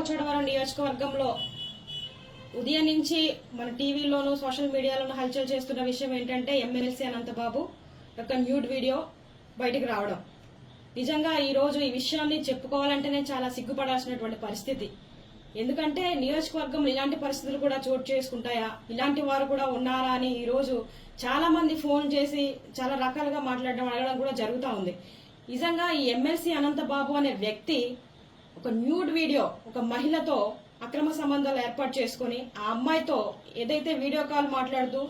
రంపచోడవరం నియోజకవర్గంలో ఉదయం నుంచి మన టీవీలోను సోషల్ మీడియాలోను హల్చల్ చేస్తున్న విషయం ఏంటంటే ఎమ్మెల్సీ అనంతబాబు యొక్క న్యూడ్ వీడియో బయటకు రావడం. నిజంగా ఈ రోజు ఈ విషయాన్ని చెప్పుకోవాలంటేనే చాలా సిగ్గుపడాల్సినటువంటి పరిస్థితి. ఎందుకంటే నియోజకవర్గంలో ఇలాంటి పరిస్థితులు కూడా చోటు చేసుకుంటాయా, ఇలాంటి వారు కూడా ఉన్నారా అని ఈ రోజు చాలా మంది ఫోన్ చేసి చాలా రకాలుగా మాట్లాడడం అడగడం కూడా జరుగుతూ ఉంది. నిజంగా ఈ ఎమ్మెల్సీ అనంతబాబు అనే వ్యక్తి ఒక న్యూడ్ వీడియో ఒక మహిళతో అక్రమ సంబంధాలు ఏర్పాటు చేసుకుని ఆ అమ్మాయితో ఏదైతే వీడియో కాల్ మాట్లాడుతూ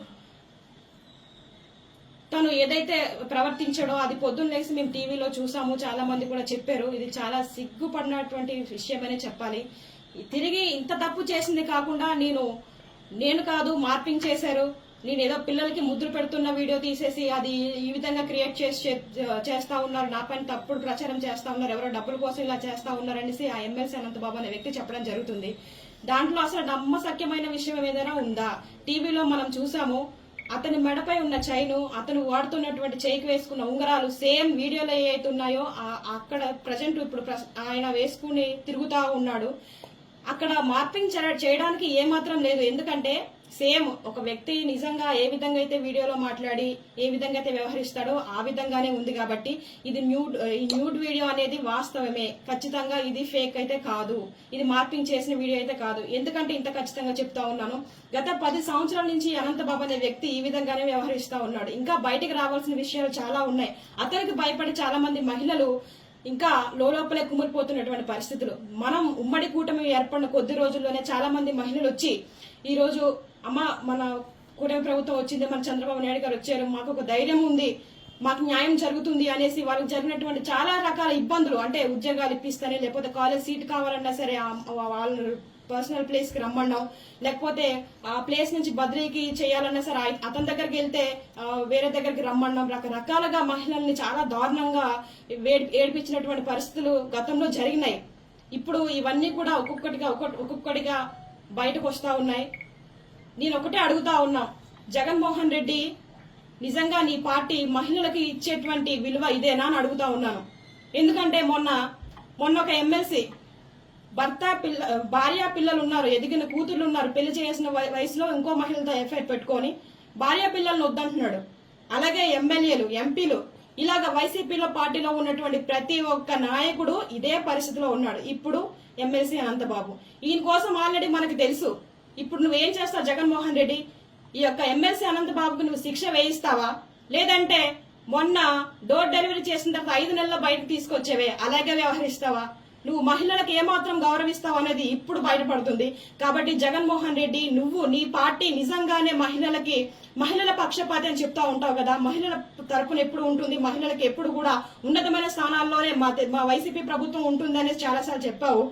తను ఏదైతే ప్రవర్తించాడో అది పొద్దున్న లేసి మేము టీవీలో చూసాము, చాలా మంది కూడా చెప్పారు. ఇది చాలా సిగ్గుపడినటువంటి విషయమనే చెప్పాలి. తిరిగి ఇంత తప్పు చేసింది కాకుండా నేను కాదు మార్పింగ్ చేశారు, నేను ఏదో పిల్లలకి ముద్ర పెడుతున్న వీడియో తీసేసి అది ఈ విధంగా క్రియేట్ చేస్తా ఉన్నారు, నా పైన తప్పుడు ప్రచారం చేస్తా ఉన్నారు, ఎవరో డబ్బుల కోసం ఇలా చేస్తా ఉన్నారు అనేసి ఆ ఎమ్మెల్సీ అనంతబాబు అనే వ్యక్తి చెప్పడం జరుగుతుంది. దాంట్లో అసలు నమ్మశక్యమైన విషయం ఏదైనా ఉందా? టీవీలో మనం చూసాము, అతని మెడపై ఉన్న చైను, అతను వాడుతున్నటువంటి చేయికి వేసుకున్న ఉంగరాలు సేమ్ వీడియోలో ఏవైతే ఉన్నాయో అక్కడ ప్రజెంట్ ఇప్పుడు ఆయన వేసుకుని తిరుగుతా ఉన్నాడు. అక్కడ మార్పింగ్ చేయడానికి ఏమాత్రం లేదు. ఎందుకంటే సేమ్ ఒక వ్యక్తి నిజంగా ఏ విధంగా అయితే వీడియోలో మాట్లాడి ఏ విధంగా అయితే వ్యవహరిస్తాడో ఆ విధంగానే ఉంది. కాబట్టి ఇది న్యూడ్ వీడియో అనేది వాస్తవమే, ఖచ్చితంగా ఇది ఫేక్ అయితే కాదు, ఇది మార్పింగ్ చేసిన వీడియో అయితే కాదు. ఎందుకంటే ఇంత ఖచ్చితంగా చెప్తా ఉన్నాను, గత 10 సంవత్సరాల నుంచి అనంతబాబు అనే వ్యక్తి ఈ విధంగానే వ్యవహరిస్తా ఉన్నాడు. ఇంకా బయటకు రావాల్సిన విషయాలు చాలా ఉన్నాయి. అతనికి భయపడి చాలా మంది మహిళలు ఇంకా లోపలే కుమిలిపోతున్నటువంటి పరిస్థితులు. మనం ఉమ్మడి కూటమి ఏర్పడిన కొద్ది రోజుల్లోనే చాలా మంది మహిళలు వచ్చి ఈ రోజు అమ్మ మన కూటమి ప్రభుత్వం వచ్చింది, మన చంద్రబాబు నాయుడు గారు వచ్చారు, మాకు ఒక ధైర్యం ఉంది, మాకు న్యాయం జరుగుతుంది అనేసి వాళ్ళకి జరిగినటువంటి చాలా రకాల ఇబ్బందులు, అంటే ఉద్యోగాలు ఇప్పిస్తానే, లేకపోతే కాలేజ్ సీట్ కావాలన్నా సరే వాళ్ళు పర్సనల్ ప్లేస్ కి రమ్మన్నాం, లేకపోతే ఆ ప్లేస్ నుంచి బదిలీకి చేయాలన్నా సరే అతని దగ్గరికి వెళ్తే వేరే దగ్గరికి రమ్మన్నాం. రకరకాలుగా మహిళల్ని చాలా దారుణంగా ఏడిపించినటువంటి పరిస్థితులు గతంలో జరిగినాయి. ఇప్పుడు ఇవన్నీ కూడా ఒక్కొక్కటిగా బయటకు వస్తా ఉన్నాయి. నేను ఒకటే అడుగుతా ఉన్నా, జగన్మోహన్ రెడ్డి నిజంగా నీ పార్టీ మహిళలకి ఇచ్చేటువంటి విలువ ఇదేనా అని అడుగుతా ఉన్నాను. ఎందుకంటే మొన్న ఒక ఎమ్మెల్సీ భార్య పిల్లలు ఉన్నారు, ఎదిగిన కూతుర్లు ఉన్నారు, పెళ్లి చేసిన వయసులో ఇంకో మహిళతో ఎఫ్ఐఆర్ పెట్టుకొని భార్య పిల్లలను వద్దంటున్నాడు. అలాగే ఎమ్మెల్యేలు, ఎంపీలు, ఇలాగ వైసీపీలో పార్టీలో ఉన్నటువంటి ప్రతి ఒక్క నాయకుడు ఇదే పరిస్థితిలో ఉన్నాడు. ఇప్పుడు ఎమ్మెల్సీ అనంతబాబు, ఈయన కోసం ఆల్రెడీ మనకు తెలుసు. ఇప్పుడు నువ్వేం చేస్తావు జగన్మోహన్ రెడ్డి? ఈ యొక్క ఎమ్మెల్సీ అనంతబాబుకు నువ్వు శిక్ష వేయిస్తావా, లేదంటే మొన్న డోర్ డెలివరీ చేసిన తర్వాత 5 నెలల్లో బయటకు తీసుకొచ్చేవే అలాగే వ్యవహరిస్తావా? నువ్వు మహిళలకు ఏమాత్రం గౌరవిస్తావు అనేది ఇప్పుడు బయటపడుతుంది. కాబట్టి జగన్మోహన్ రెడ్డి, నువ్వు నీ పార్టీ నిజంగానే మహిళల పక్షపాతి అని చెప్తా ఉంటావు కదా, మహిళల తరపున ఎప్పుడు ఉంటుంది, మహిళలకు ఎప్పుడు కూడా ఉన్నతమైన స్థానాల్లోనే మా వైసీపీ ప్రభుత్వం ఉంటుంది అనేసి చాలాసార్లు చెప్పావు.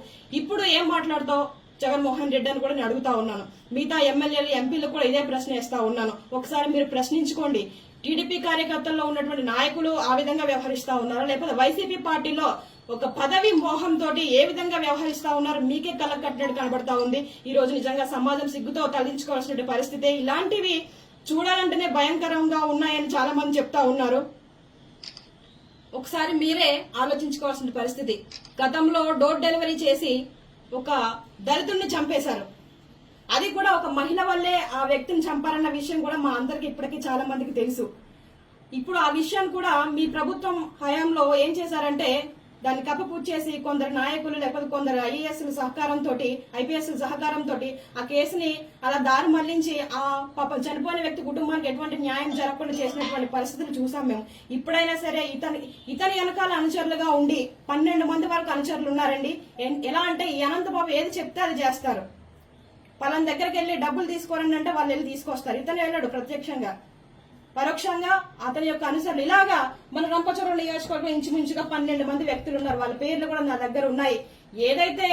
ఇప్పుడు ఏం మాట్లాడుతావు జగన్మోహన్ రెడ్డి అని కూడా నేను అడుగుతా ఉన్నాను. మిగతా ఎమ్మెల్యేలు, ఎంపీలకు కూడా ఇదే ప్రశ్న వేస్తా ఉన్నాను. ఒకసారి మీరు ప్రశ్నించుకోండి. టీడీపీ కార్యకర్తల్లో ఉన్నటువంటి నాయకులు ఆ విధంగా వ్యవహరిస్తా ఉన్నారా, లేకపోతే వైసీపీ పార్టీలో ఒక పదవి మోహం తోటి ఏ విధంగా వ్యవహరిస్తా ఉన్నారు మీకే కళ్ళకు కట్టినట్టు కనబడతా ఉంది. ఈ రోజు నిజంగా సమాజం సిగ్గుతో తలదించుకోవాల్సిన పరిస్థితి. ఇలాంటివి చూడాలంటేనే భయంకరంగా ఉన్నాయని చాలా మంది చెప్తా ఉన్నారు. ఒకసారి మీరే ఆలోచించుకోవాల్సిన పరిస్థితి. గతంలో డోర్ డెలివరీ చేసి ఒక దళితుడిని చంపేశారు. అది కూడా ఒక మహిళ వల్లే ఆ వ్యక్తిని చంపారన్న విషయం కూడా మా అందరికి ఇప్పటికీ చాలా మందికి తెలుసు. ఇప్పుడు ఆ విషయాన్ని కూడా మీ ప్రభుత్వం హయాంలో ఏం చేశారంటే దాన్ని కప్పపూజ చేసి కొందరు నాయకులు లేకపోతే కొందరు ఐఏఎస్ల సహకారంతో, ఐపీఎస్ల సహకారంతో ఆ కేసుని అలా దారి మళ్లించి ఆ పాపం చనిపోయిన వ్యక్తి కుటుంబానికి ఎటువంటి న్యాయం జరగకుండా చేసినటువంటి పరిస్థితులు చూసాం మేము. ఇప్పుడైనా సరే ఇతని వెనకాల అనుచరులుగా ఉండి 12 మంది వరకు అనుచరులు ఉన్నారండి. ఎలా అంటే ఈ అనంతబాబు ఏది చెప్తే అది చేస్తారు. పలానా దగ్గరికి వెళ్ళి డబ్బులు తీసుకోరండి అంటే వాళ్ళు వెళ్ళి తీసుకొస్తారు. ఇతను వెళ్ళాడు ప్రత్యక్షంగా, పరోక్షంగా అతని యొక్క అనుసరణ. ఇలాగా మన రంపచోడవరం నియోజకవర్గం ఇంచుమించుగా 12 మంది వ్యక్తులు ఉన్నారు. వాళ్ళ పేర్లు కూడా నా దగ్గర ఉన్నాయి. ఏదైతే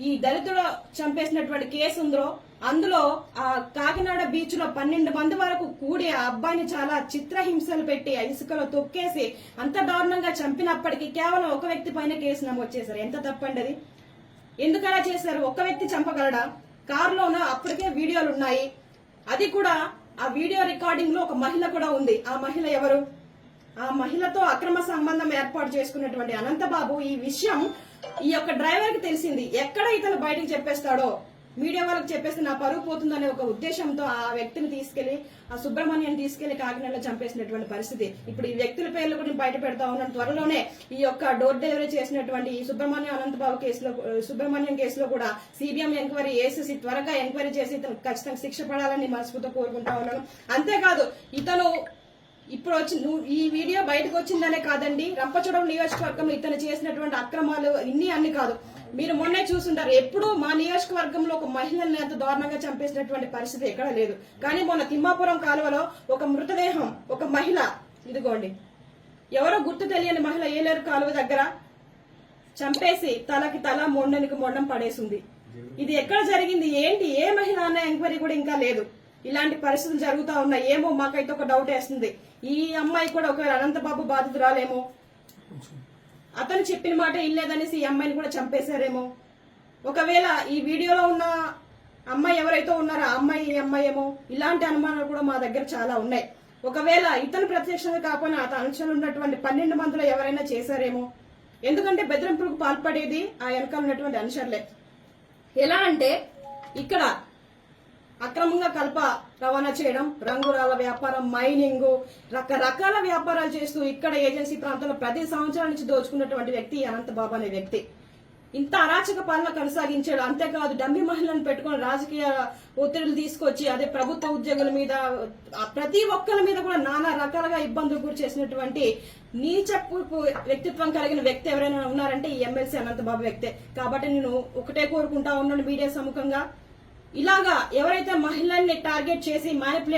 ఈ దళితుడు చంపేసినటువంటి కేసు ఉందో అందులో ఆ కాకినాడ బీచ్ లో 12 మంది వరకు కూడి ఆ అబ్బాయిని చాలా చిత్రహింసలు పెట్టి ఇసుకలో తొక్కేసి అంత దారుణంగా చంపినప్పటికీ కేవలం ఒక వ్యక్తి పైన కేసు నమోదు చేశారు. ఎంత తప్పండి అది? ఎందుకలా చేశారు? ఒక్క వ్యక్తి చంపగలడా? కారులోన అప్పటికే వీడియోలు ఉన్నాయి. అది కూడా ఆ వీడియో రికార్డింగ్ లో ఒక మహిళ కూడా ఉంది. ఆ మహిళ ఎవరు? ఆ మహిళతో అక్రమ సంబంధం ఏర్పాటు చేసుకున్నటువంటి అనంతబాబు ఈ విషయం ఈ యొక్క డ్రైవర్ కి తెలిసింది ఎక్కడ ఇతను బయటకు చెప్పేస్తాడో, మీడియా వాళ్ళకి చెప్పేస్తే నా పరువు పోతుందనే ఒక ఉద్దేశంతో ఆ వ్యక్తిని తీసుకెళ్లి, ఆ సుబ్రహ్మణ్యాన్ని తీసుకెళ్లి కాకినాడలో చంపేసినటువంటి పరిస్థితి. ఇప్పుడు ఈ వ్యక్తుల పేర్లు కూడా బయట పెడతా ఉన్నాను. త్వరలోనే ఈ యొక్క డోర్ డెలివరీ చేసినటువంటి ఈ సుబ్రహ్మణ్యం కేసులో కూడా సిబిఎం ఎంక్వైరీ వేసేసి త్వరగా ఎంక్వైరీ చేసి ఇతను ఖచ్చితంగా శిక్ష పడాలని మనస్ఫూర్తిగా కోరుకుంటా ఉన్నాను. అంతేకాదు ఇతను ఇప్పుడు ఈ వీడియో బయటకు వచ్చిందనే కాదండి, రంపచోడవరం నియోజకవర్గంలో ఇతను చేసినటువంటి అక్రమాలు అన్ని కాదు. మీరు మొన్నే చూసుంటారు, ఎప్పుడూ మా నియోజకవర్గంలో ఒక మహిళల్ని అంత దారుణంగా చంపేసినటువంటి పరిస్థితి ఎక్కడ లేదు. కానీ మొన్న తిమ్మాపురం కాలువలో ఒక మృతదేహం, ఒక మహిళ, ఇదిగోండి ఎవరో గుర్తు తెలియని మహిళ ఏలేరు కాలువ దగ్గర చంపేసి తలకి తల మొండానికి మొండం పడేసింది. ఇది ఎక్కడ జరిగింది, ఏంటి, ఏ మహిళ అన్న ఎంక్వైరీ కూడా ఇంకా లేదు. ఇలాంటి పరిస్థితులు జరుగుతా ఉన్నాయి. ఏమో మాకైతే ఒక డౌట్ వేస్తుంది, ఈ అమ్మాయి కూడా ఒకవేళ అనంతబాబు బాధితురాలేమో, అతను చెప్పిన మాట ఇల్లేదనేసి ఈ అమ్మాయిని కూడా చంపేశారేమో. ఒకవేళ ఈ వీడియోలో ఉన్న అమ్మాయి ఎవరైతే ఉన్నారో ఆ అమ్మాయి ఈ అమ్మాయి ఏమో, ఇలాంటి అనుమానాలు కూడా మా దగ్గర చాలా ఉన్నాయి. ఒకవేళ ఇతను ప్రత్యక్షంగా కాకపోయినా అతను అనుచరులు ఉన్నటువంటి 12 మందిలో ఎవరైనా చేశారేమో. ఎందుకంటే బెదిరింపులకు పాల్పడేది ఆ వెనకాల ఉన్నటువంటి అనుచరులే. ఎలా అంటే ఇక్కడ అక్రమంగా కలప రవాణా చేయడం, రంగురాల వ్యాపారం, మైనింగ్, రకరకాల వ్యాపారాలు చేస్తూ ఇక్కడ ఏజెన్సీ ప్రాంతంలో 10 సంవత్సరాల నుంచి దోచుకున్నటువంటి వ్యక్తి అనంతబాబు అనే వ్యక్తి. ఇంత అరాచక పాలన కొనసాగించాడు. అంతేకాదు డమ్మి మహిళలను పెట్టుకుని రాజకీయ ఒత్తిడులు తీసుకొచ్చి అదే ప్రభుత్వ ఉద్యోగుల మీద, ప్రతి ఒక్కరి మీద కూడా నానా రకాలుగా ఇబ్బందులు గురి చేసినటువంటి నీచపు వ్యక్తిత్వం కలిగిన వ్యక్తి ఎవరైనా ఉన్నారంటే ఈ ఎమ్మెల్సీ అనంతబాబు వ్యక్తే. కాబట్టి నేను ఒకటే కోరుకుంటా ఉన్నాను మీడియా సముఖంగా, ఇలాగా ఎవరైతే మహిళల్ని టార్గెట్ చేసి మ్యానిపులేట్